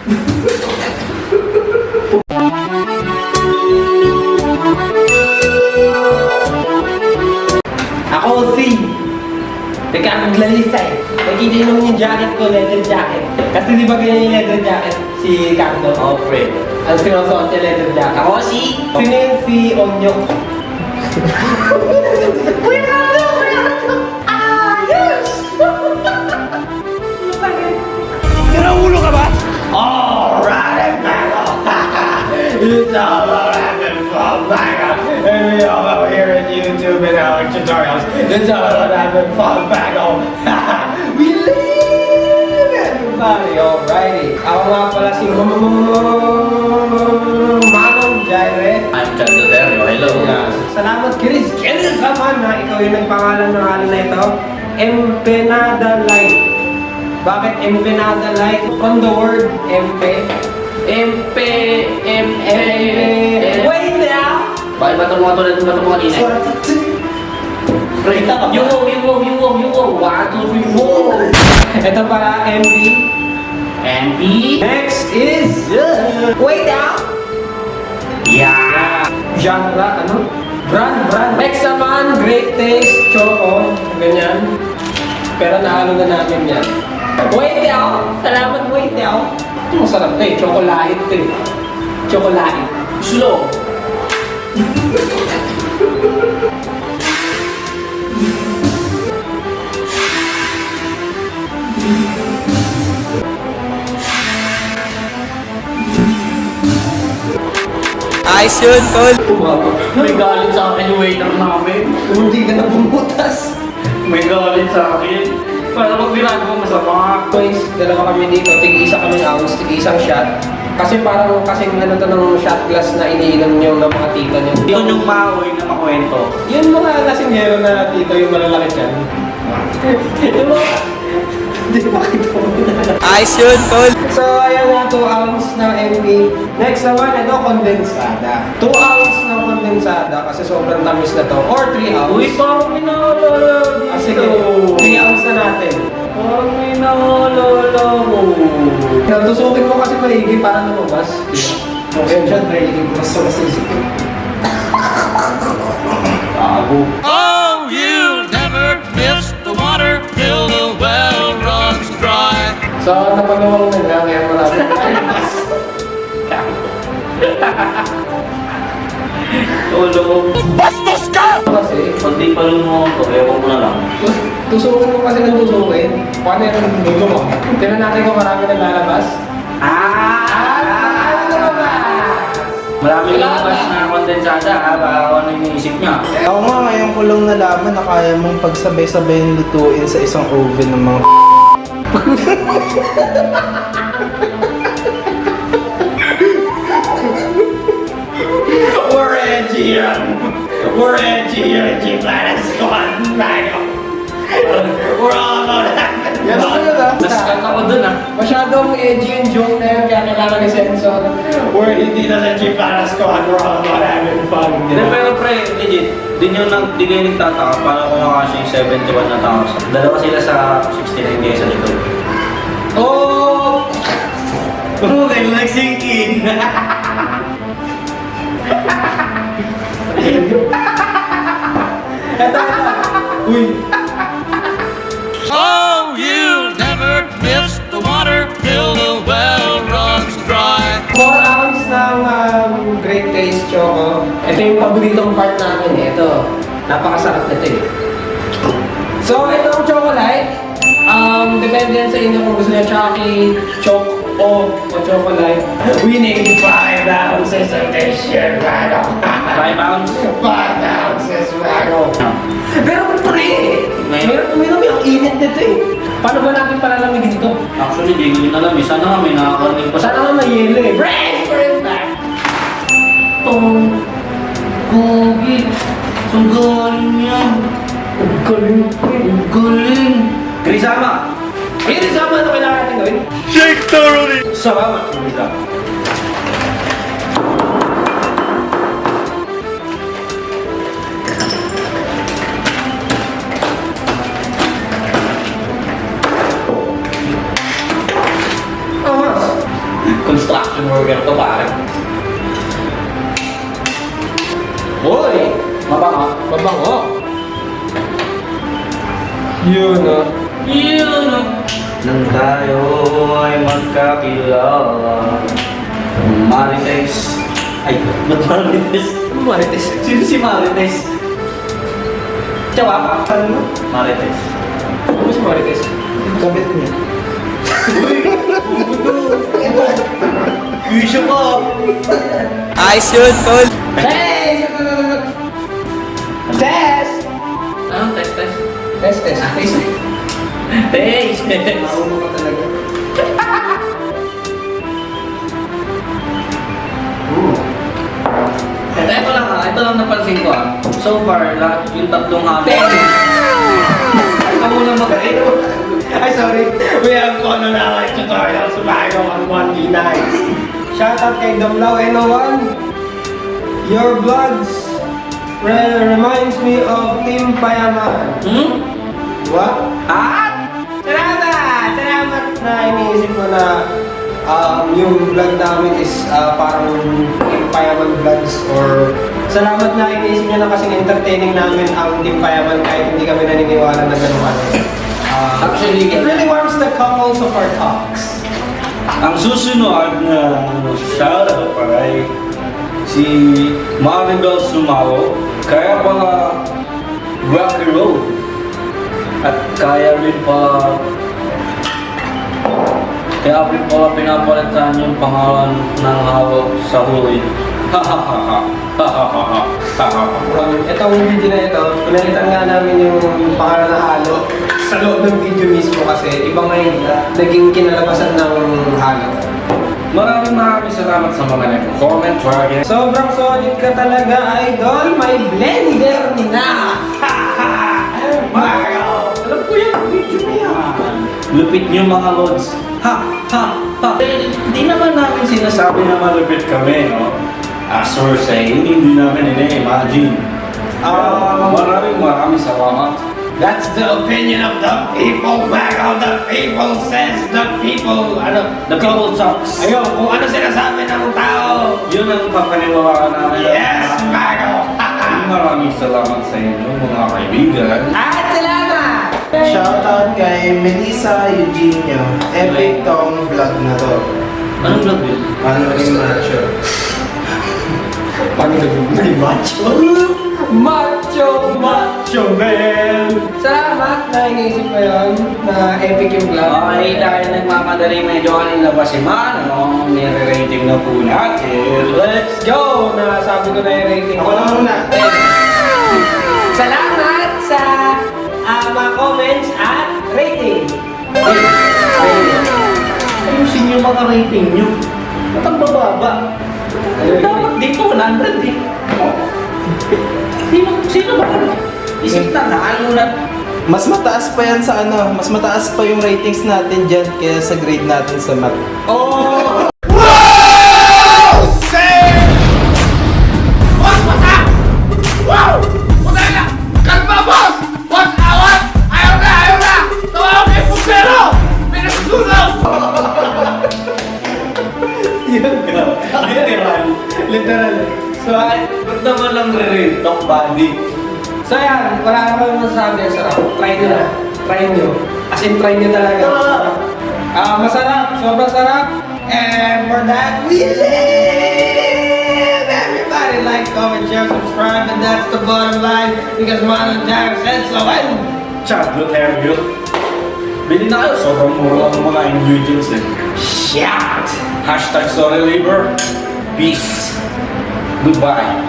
Ako si nagkakaglalisa eh. Nakikita nyo naman yung jacket ko, leather jacket. Kasi di ba ganyan yung leather jacket? Si Cardo? Oh, friend. Ang sinusuot niya leather jacket. Ako si... Sino yun si Onyo? Uy, Cardo! Ayos! Sira ulo ka ba? Alright, Mango! It's all about having fun, Mango! And we all out here at YouTube and our tutorials. It's all about having fun, Mango! We live, everybody! Alrighty. Ako nga pala si Manong Jireh. I'm Kapitantanan. Hello. Yes. Salamat, Kiris. Kiris naman na ikaw yung nagpangalan ng halo na ito. Empanada Light. Bakit Empanada Light? From the word empe. Wait now! Bakit ba ito mga tulad ng mga kanina? Kita ka ba? Yung 1, 2, 3, 4. Ito pala MP. MP. Next is... Wait now! Yeah. Genre, ano? Brand. Next naman, Great Taste, Choco. Ganyan. Pero nahalo na namin yan. Wait now! Salamat, wait now! Ito masarap na eh. Chocolate eh. Chocolate. Slow. Ayos yun, Tol. May galit sa akin yung waiter namin. Hindi ka na bumutas. May galit sa akin. Para pag ginagawa masama. Guys, dalawa kami dito. Tig-isa kami ng ounce, tig-isang shot. Kasi parang kasing ano to ng shot glass na iniinom nyo ng mga tita nyo. Yun yung mahoy na makwento. Yun mga lasinggero na tito yung malalaki dyan. Yung mga... Hindi ko makita mo na. Ayos yun, Tol. So, ayan nga, 2 ounce ng MP. Next naman, ito, kondensada. 2 ounce ng kondensada kasi sobrang tamis na to. Or 3 ounce. Uy, parang may naalala dito. Sige, 3 ounce na natin. Parang may naalala mo. Natusukin mo kasi maigi para lumabas. Okay, dyan, maigi. Basta masisip ko. Tago. Oh, you'll never miss the water till the well runs dry. So, napanuwang na nga, kaya maraming kaimas. Tulong. Bastos ka! Kasi, Pag di pa lumo ko, ewan ko na lang. tusukin mo kasi ng tusukin. Paano yung dulo mo? Tignan natin kung marami nang lalabas. Marami lumabas na kondensada ha, baka ano yung iniisip niya. Ako nga, ngayon ko lang nalaman na kaya mong pagsabay-sabayin lutuin sa isang oven ng mga We're edgy yan! We're edgy yan, Gplanasquad! We're all about that! Yes, Naskan ako dun ha. Masyadong edgy yung joke na yun, kaya kailangan ni Sensor. We're hindi na sa Gplanasquad, we're all about having fun. Hindi, pero pre, legit, di kayo nagtataka paano kumakasya yung 71,000. Dalawa sila sa 69 kayo sa likod. Oh! Okay, nag-sink in. Eto. Uy! Oh, you'll never miss the water till the well runs dry. 4 ounce ng Great Taste Choco. Ito yung paboritong part namin. Ito. Napakasarap nito eh. So, itong chocolate, depende yan sa inyo kung gusto niya chocolate, o chocolate. We need 5 ounces of this shit, Manong. 5 ounce? 5 ounces, Manong. Pero pre, meron uminom yung init nito eh. Paano ba natin palalamigin ito? Actually, di ko din alam eh. Sana nga may nakakarinig pa. Sana nga may yelo eh. Brace for impact! Tong. Gogi. Saan galing yan? Ang galing po eh. Ang galing. Grisama. Ayun, sama ano kailangan natin gawin? Shake thoroughly! Salamat, Grisama. action worker to, pare. Uy! Mabango. Mabango. Yun o. Yun o. Nang tayo ay magkakilala. Marites. Ay, ba't Marites? Marites. Sino si Marites? Tsawa. Ano? Marites. Ano si Marites? Kabit niya. Yusha ka! Ayos yun, tol. Hey! Test! Anong test? Test. Taste. Taste! Naumo ka talaga. Ito lang napansin ko ah. So far, lahat yung tatlong amin. Ikaw muna mag-aino. Ay, sorry. We have fun on our tutorial survival on 1v9. Shoutout kay Damlaw NO1. Your vlogs reminds me of Team Payaman. What? Salamat na iniisip mo na yung vlog namin is parang Team Payaman vlogs or salamat na iniisip niya na kasing entertaining namin ang Team Payaman kahit hindi kami naniniwala na gano'n ano. Actually, It really warms the couples of our talks. ang susunod na shoutout ay si Maribel Sumao, kaya pala Rocky Road at kaya rin pa pinapalitan yung pangalan ng hawak sa huli. Itong video na ito, pinalitan nga namin yung pangalan na halo sa loob ng video mismo kasi iba nga yung naging kinalabasan ng halo. Maraming salamat sa mga nag-comment, Jireh. Sobrang solid ka talaga, idol! May blender na! Wow! Alam ko yung video na yan! Lupit niyo mga lods. Hindi naman namin sinasabi na malupit kami, no? As we're saying, hindi namin ina-imagine. Maraming salamat. That's the opinion of the people, Mago! The people says the people... The people talks. Ayun, kung ano sinasabi ng tao! Yun ang papaniwalaan namin. Yes, Mago! Maraming salamat sa inyo, mga kaibigan. At salamat! Shoutout kay Melissa Eugenio. Epic tong vlog na to. Anong vlog yun? Paano rin macho? Paano naging macho? Macho man! Salamat na iniisip ko yun na epic yung vlog. Okay, dahil nagmamadali medyo kanina pa si Manong, nire-rating na po natin. Let's go! Nasabi ko na yung rating ko. Ako na muna. Salamat sa mga comments at rating. Ayusin yung mga rating nyo. Ba't ang bababa? Dapat dito 100 eh. Sino ba? Isip na ano na. Mas mataas pa yan sa ano, mas mataas pa yung ratings natin dyan kaya sa grade natin sa math. Oh! Literal. So, Ba't naman lang re-rate talk body? so yan, wala na kami masasabi. Sarap. Try nyo na. Try nyo. As in, try nyo talaga. Masarap. Sobrang sarap. And for that, we live! Everybody like, comment, share, subscribe, and that's the bottom line because Manong Jireh said so. And Chocolate Harry. Bili na kayo, sobrang mura ang mga ingredients eh. shout! Hashtag sorry labor. Peace. Goodbye.